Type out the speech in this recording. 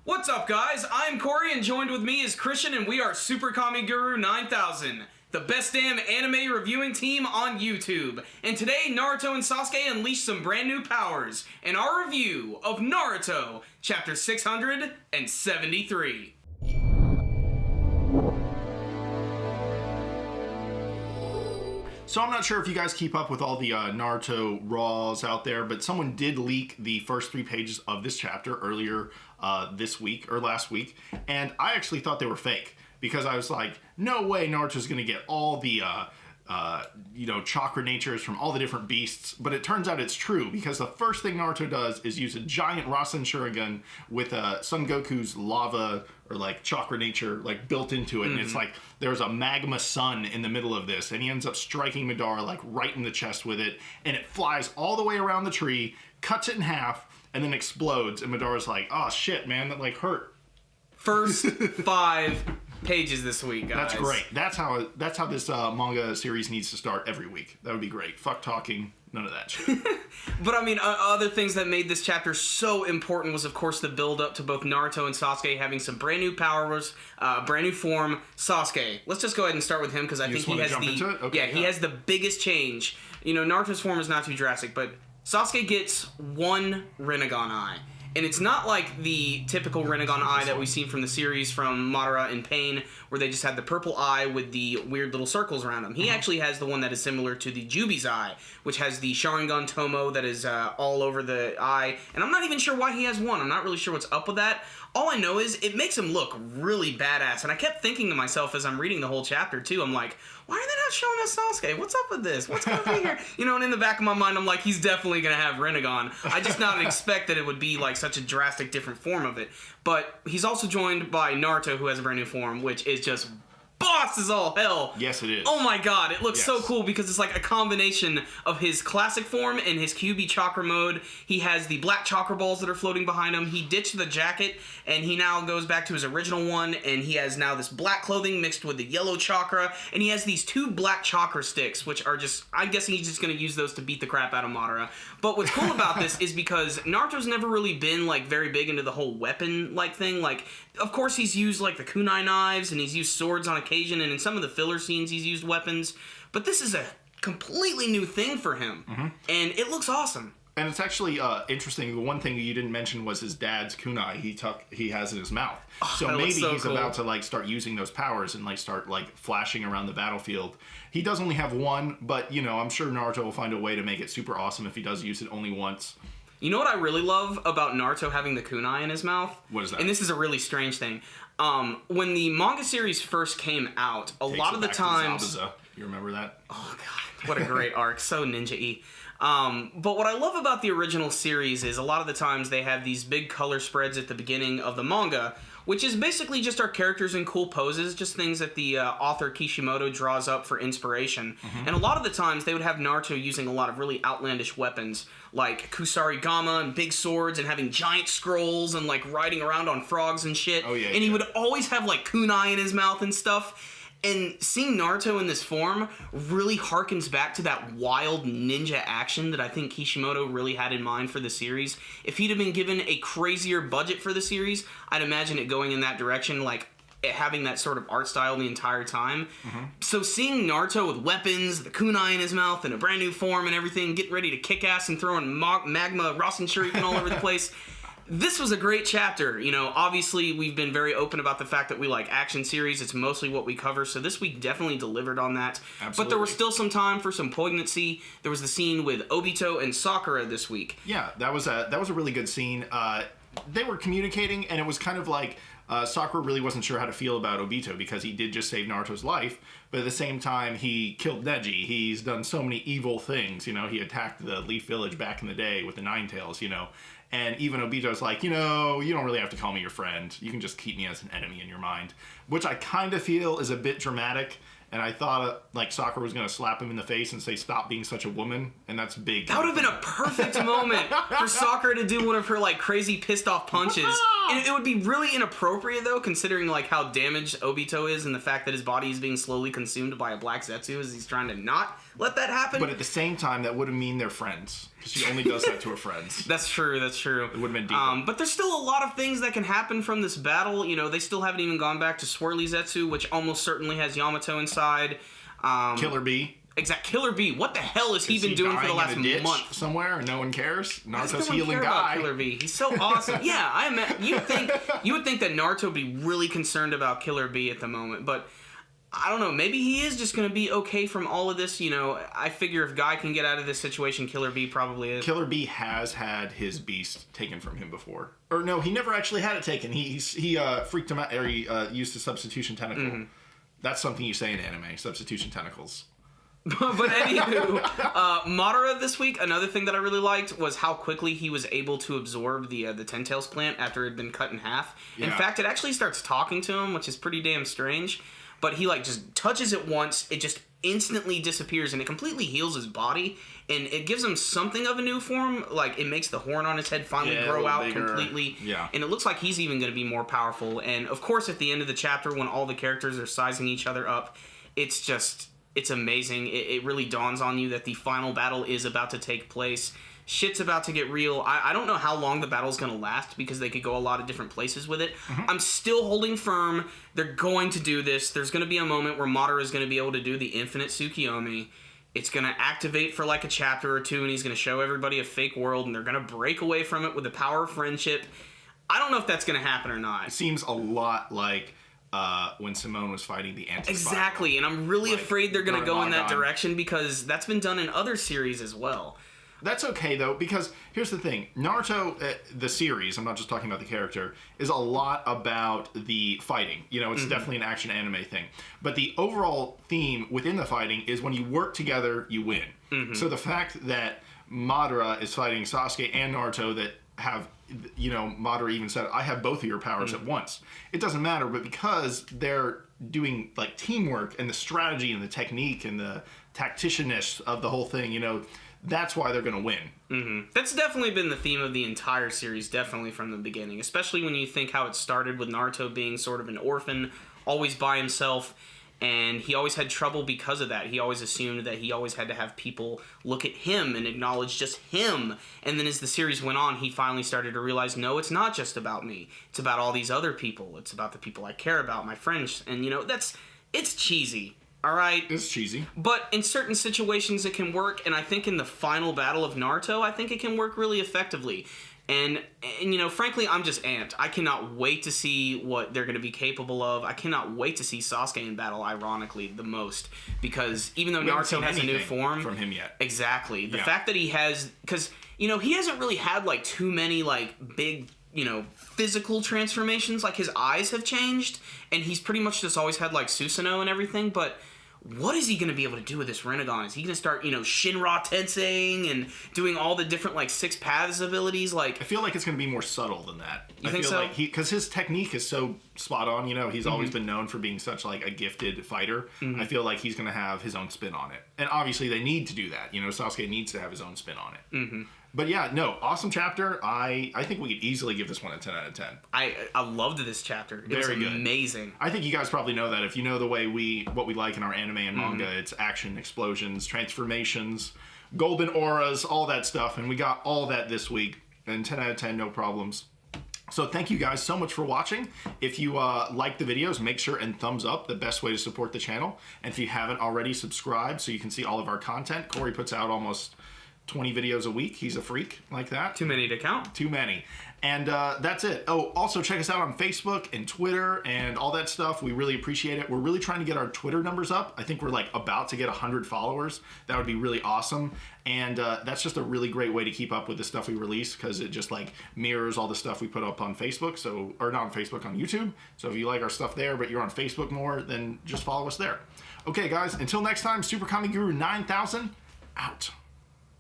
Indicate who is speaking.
Speaker 1: What's up, guys? I'm Corey, and joined with me is Christian, and we are Super Kami Guru 9000, the best damn anime reviewing team on YouTube. And today, Naruto and Sasuke unleash some brand new powers in our review of Naruto, Chapter 673.
Speaker 2: So I'm not sure if you guys keep up with all the Naruto Raws out there, but someone did leak the first 3 pages of this chapter earlier this week, or last week, and I actually thought they were fake, because I was like, no way Naruto's going to get all the, chakra natures from all the different beasts, but it turns out it's true, because the first thing Naruto does is use a giant Rasen Shuriken with Son Goku's lava, or like chakra nature, like built into it, and it's like there's a magma sun in the middle of this, and he ends up striking Madara like right in the chest with it, and it flies all the way around the tree, cuts it in half, and then explodes, and Madara's like, oh shit, man, that like hurt.
Speaker 1: First 5 pages this week, guys.
Speaker 2: That's great. That's how this manga series needs to start every week. That would be great. Fuck talking. None of that shit.
Speaker 1: But I mean, other things that made this chapter so important was, of course, the build-up to both Naruto and Sasuke having some brand new powers, brand new form. Sasuke, let's just go ahead and start with him, because I think he has he has the biggest change. You know, Naruto's form is not too drastic, but Sasuke gets one Rinnegan eye. And it's not like the typical Rinnegan eye that we've seen from the series from Madara and Pain, where they just had the purple eye with the weird little circles around them. He actually has the one that is similar to the Jubi's eye, which has the Sharingan Tomo that is all over the eye. And I'm not even sure why he has one. I'm not really sure what's up with that. All I know is it makes him look really badass. And I kept thinking to myself as I'm reading the whole chapter, too, I'm like, why are they not showing us Sasuke? What's up with this? What's going on here? You know, and in the back of my mind, I'm like, he's definitely going to have Rinnegan. I just not expect that it would be like such a drastic different form of it. But he's also joined by Naruto, who has a brand new form, which is just boss as all hell.
Speaker 2: Yes, it is.
Speaker 1: Oh my god, it looks so cool because it's like a combination of his classic form and his QB chakra mode. He has the black chakra balls that are floating behind him. He ditched the jacket and he now goes back to his original one, and he has now this black clothing mixed with the yellow chakra, and he has these 2 black chakra sticks, which are just, I'm guessing he's just going to use those to beat the crap out of Madara. But what's cool about this is because Naruto's never really been like very big into the whole weapon like thing. Like, of course he's used like the kunai knives and he's used swords on occasion, and in some of the filler scenes he's used weapons, but this is a completely new thing for him, and it looks awesome.
Speaker 2: And it's actually interesting. The one thing you didn't mention was his dad's kunai he has in his mouth. So maybe he's about to like start using those powers and like start like flashing around the battlefield. He does only have one, but you know, I'm sure Naruto will find a way to make it super awesome if he does use it only once.
Speaker 1: You know what I really love about Naruto having the kunai in his mouth?
Speaker 2: What is that?
Speaker 1: And this is a really strange thing. When the manga series first came out, a lot of the times...
Speaker 2: You remember that?
Speaker 1: Oh, God. What a great arc. So ninja-y. But what I love about the original series is a lot of the times they have these big color spreads at the beginning of the manga, which is basically just our characters in cool poses, just things that the author Kishimoto draws up for inspiration. And a lot of the times they would have Naruto using a lot of really outlandish weapons, like Kusarigama and big swords, and having giant scrolls and like riding around on frogs and shit.
Speaker 2: Oh, yeah,
Speaker 1: and he would always have like kunai in his mouth and stuff. And seeing Naruto in this form really harkens back to that wild ninja action that I think Kishimoto really had in mind for the series. If he'd have been given a crazier budget for the series, I'd imagine it going in that direction, like having that sort of art style the entire time. So seeing Naruto with weapons, the kunai in his mouth, and a brand new form and everything, getting ready to kick ass and throwing magma Rasen Shuriken all over the place... This was a great chapter. You know, obviously we've been very open about the fact that we like action series. It's mostly what we cover, so this week definitely delivered on that.
Speaker 2: Absolutely.
Speaker 1: But there was still some time for some poignancy. There was the scene with Obito and Sakura this week.
Speaker 2: Yeah, that was a really good scene. They were communicating, and it was kind of like Sakura really wasn't sure how to feel about Obito because he did just save Naruto's life, but at the same time he killed Neji. He's done so many evil things. You know, he attacked the Leaf Village back in the day with the Nine Tails, you know. And even Obito's like, you know, you don't really have to call me your friend. You can just keep me as an enemy in your mind. Which I kind of feel is a bit dramatic. And I thought, like, Sakura was going to slap him in the face and say, stop being such a woman. And that's big.
Speaker 1: That would have been a perfect moment for Sakura to do one of her, like, crazy pissed-off punches. And it would be really inappropriate, though, considering, like, how damaged Obito is and the fact that his body is being slowly consumed by a black Zetsu as he's trying to not let that happen.
Speaker 2: But at the same time, that wouldn't mean they're friends. Because she only does that to her friends.
Speaker 1: That's true. It
Speaker 2: would have been deeper.
Speaker 1: But there's still a lot of things that can happen from this battle. You know, they still haven't even gone back to Swirly Zetsu, which almost certainly has Yamato inside.
Speaker 2: Killer Bee.
Speaker 1: Exact. Killer Bee. What the hell has he been doing for the last month?
Speaker 2: Somewhere and no one cares. Naruto's
Speaker 1: no
Speaker 2: healing guy.
Speaker 1: About Killer Bee. He's so awesome. Yeah, you would think that Naruto would be really concerned about Killer Bee at the moment, but I don't know. Maybe he is just going to be okay from all of this. You know, I figure if Guy can get out of this situation, Killer Bee probably is.
Speaker 2: Killer Bee has had his beast taken from him before. Or no, he never actually had it taken. He freaked him out, or he used a substitution tentacle. Mm-hmm. That's something you say in anime, substitution tentacles.
Speaker 1: But anywho, Madara this week, another thing that I really liked was how quickly he was able to absorb the Ten Tails plant after it had been cut in half. Yeah. In fact, it actually starts talking to him, which is pretty damn strange. But he just touches it once, it just instantly disappears, and it completely heals his body, and it gives him something of a new form. Like, it makes the horn on his head finally grow out bigger. Completely. Yeah. And it looks like he's even going to be more powerful. And of course, at the end of the chapter, when all the characters are sizing each other up, it's amazing. It really dawns on you that the final battle is about to take place. Shit's about to get real. I don't know how long the battle's going to last because they could go a lot of different places with it. Mm-hmm. I'm still holding firm. They're going to do this. There's going to be a moment where Madara is going to be able to do the infinite Tsukiyomi. It's going to activate for like a chapter or two, and he's going to show everybody a fake world, and they're going to break away from it with the power of friendship. I don't know if that's going to happen or not.
Speaker 2: It seems a lot like when Simone was fighting the anti-spiral.
Speaker 1: Exactly, and I'm really afraid they're going to go in that direction because that's been done in other series as well.
Speaker 2: That's okay, though, because here's the thing. Naruto, the series, I'm not just talking about the character, is a lot about the fighting. You know, it's definitely an action anime thing. But the overall theme within the fighting is when you work together, you win. Mm-hmm. So the fact that Madara is fighting Sasuke and Naruto that have, you know, Madara even said, I have both of your powers at once. It doesn't matter, but because they're doing, like, teamwork and the strategy and the technique and the tacticianness of the whole thing, you know, that's why they're going to win.
Speaker 1: Mm-hmm. That's definitely been the theme of the entire series, definitely from the beginning, especially when you think how it started with Naruto being sort of an orphan, always by himself, and he always had trouble because of that. He always assumed that he always had to have people look at him and acknowledge just him, and then as the series went on, he finally started to realize, no, it's not just about me. It's about all these other people. It's about the people I care about, my friends, and, you know, it's cheesy. All right.
Speaker 2: It's cheesy.
Speaker 1: But in certain situations it can work, and I think in the final battle of Naruto, I think it can work really effectively. And you know, frankly, I'm just amped. I cannot wait to see what they're going to be capable of. I cannot wait to see Sasuke in battle, ironically, the most. Because even though Naruto has a new form...
Speaker 2: from him yet.
Speaker 1: Exactly. The fact that he has... Because, you know, he hasn't really had, like, too many, like, big... you know, physical transformations. Like, his eyes have changed, and he's pretty much just always had, like, Susanoo and everything, but what is he going to be able to do with this Rinnegan? Is he going to start, you know, Shinra Tensing and doing all the different, like, 6 paths abilities? Like,
Speaker 2: I feel like it's going to be more subtle than that.
Speaker 1: You think so?
Speaker 2: Because his technique is so spot on, you know, he's always been known for being such, like, a gifted fighter. I feel like he's going to have his own spin on it. And obviously they need to do that. You know, Sasuke needs to have his own spin on it. But yeah, no, awesome chapter. I think we could easily give this one a 10 out of 10.
Speaker 1: I loved this chapter. It was amazing.
Speaker 2: I think you guys probably know that. If you know the way what we like in our anime and manga, it's action, explosions, transformations, golden auras, all that stuff. And we got all that this week. And 10 out of 10, no problems. So thank you guys so much for watching. If you like the videos, make sure and thumbs up, the best way to support the channel. And if you haven't already, subscribe so you can see all of our content. Corey puts out almost 20 videos a week. He's a freak like that.
Speaker 1: Too many to count.
Speaker 2: Too many. And that's it. Oh, also check us out on Facebook and Twitter and all that stuff. We really appreciate it. We're really trying to get our Twitter numbers up. I think we're like about to get 100 followers. That would be really awesome. And that's just a really great way to keep up with the stuff we release because it just like mirrors all the stuff we put up on Facebook. So, or not on Facebook, on YouTube. So if you like our stuff there, but you're on Facebook more, then just follow us there. Okay, guys, until next time, Super Kami Guru 9000 out.